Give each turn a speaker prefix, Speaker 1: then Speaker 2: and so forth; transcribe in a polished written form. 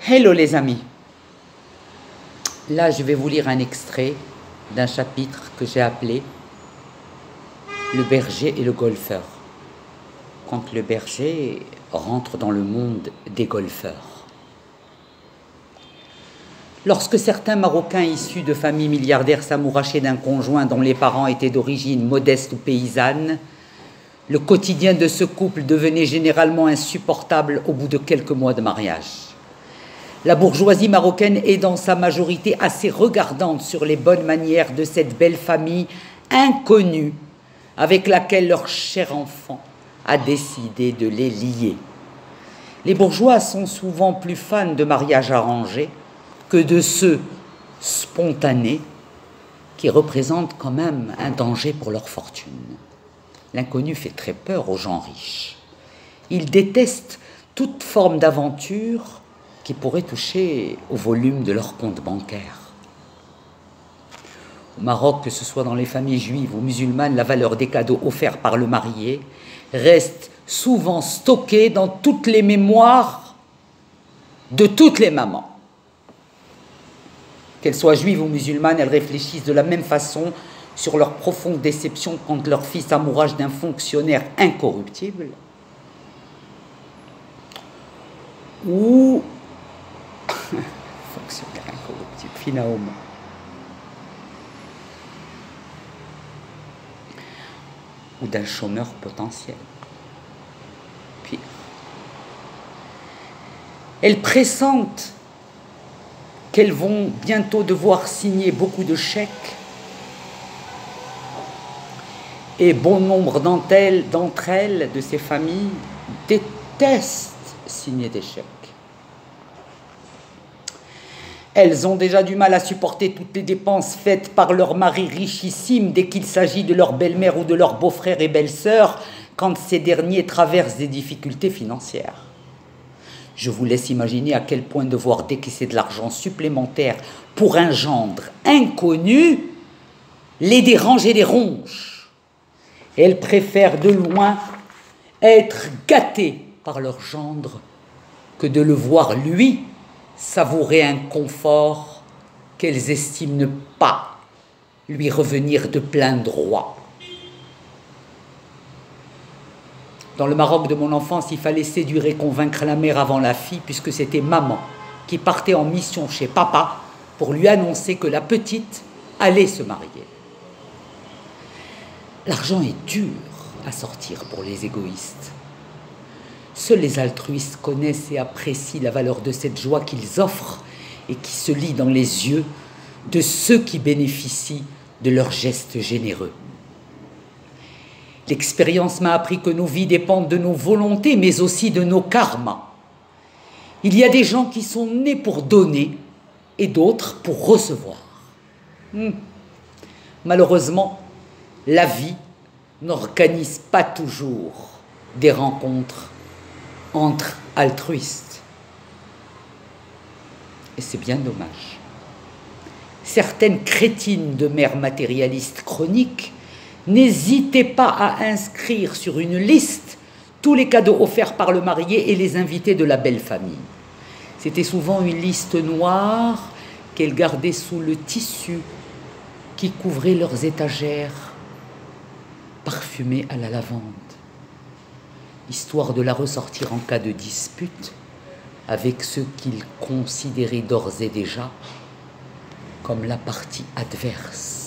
Speaker 1: Hello les amis, là je vais vous lire un extrait d'un chapitre que j'ai appelé « Le berger et le golfeur » quand le berger rentre dans le monde des golfeurs. Lorsque certains Marocains issus de familles milliardaires s'amourachaient d'un conjoint dont les parents étaient d'origine modeste ou paysanne, le quotidien de ce couple devenait généralement insupportable au bout de quelques mois de mariage. La bourgeoisie marocaine est dans sa majorité assez regardante sur les bonnes manières de cette belle famille inconnue avec laquelle leur cher enfant a décidé de les lier. Les bourgeois sont souvent plus fans de mariages arrangés que de ceux spontanés qui représentent quand même un danger pour leur fortune. L'inconnu fait très peur aux gens riches. Ils détestent toute forme d'aventure qui pourrait toucher au volume de leur compte bancaire. Au Maroc, que ce soit dans les familles juives ou musulmanes, la valeur des cadeaux offerts par le marié reste souvent stockée dans toutes les mémoires de toutes les mamans. Qu'elles soient juives ou musulmanes, elles réfléchissent de la même façon sur leur profonde déception quand leur fils amourage d'un fonctionnaire incorruptible ou fonctionnaire incorruptible, finalement. Ou d'un chômeur potentiel. Pire. Elles pressentent qu'elles vont bientôt devoir signer beaucoup de chèques et bon nombre d'entre elles, de ces familles, détestent signer des chèques. Elles ont déjà du mal à supporter toutes les dépenses faites par leur mari richissime dès qu'il s'agit de leur belle-mère ou de leurs beaux-frères et belles-sœurs quand ces derniers traversent des difficultés financières. Je vous laisse imaginer à quel point devoir décaisser de l'argent supplémentaire pour un gendre inconnu les dérange et les ronge. Elles préfèrent de loin être gâtées par leur gendre que de le voir, lui, savourer un confort qu'elles estiment ne pas lui revenir de plein droit. Dans le Maroc de mon enfance, il fallait séduire et convaincre la mère avant la fille, puisque c'était maman qui partait en mission chez papa pour lui annoncer que la petite allait se marier. L'argent est dur à sortir pour les égoïstes. Seuls les altruistes connaissent et apprécient la valeur de cette joie qu'ils offrent et qui se lit dans les yeux de ceux qui bénéficient de leurs gestes généreux. L'expérience m'a appris que nos vies dépendent de nos volontés, mais aussi de nos karmas. Il y a des gens qui sont nés pour donner et d'autres pour recevoir. Malheureusement, la vie n'organise pas toujours des rencontres entre altruistes. Et c'est bien dommage. Certaines crétines de mères matérialistes chroniques n'hésitaient pas à inscrire sur une liste tous les cadeaux offerts par le marié et les invités de la belle famille. C'était souvent une liste noire qu'elles gardaient sous le tissu qui couvrait leurs étagères parfumées à la lavande, histoire de la ressortir en cas de dispute avec ceux qu'ils considéraient d'ores et déjà comme la partie adverse.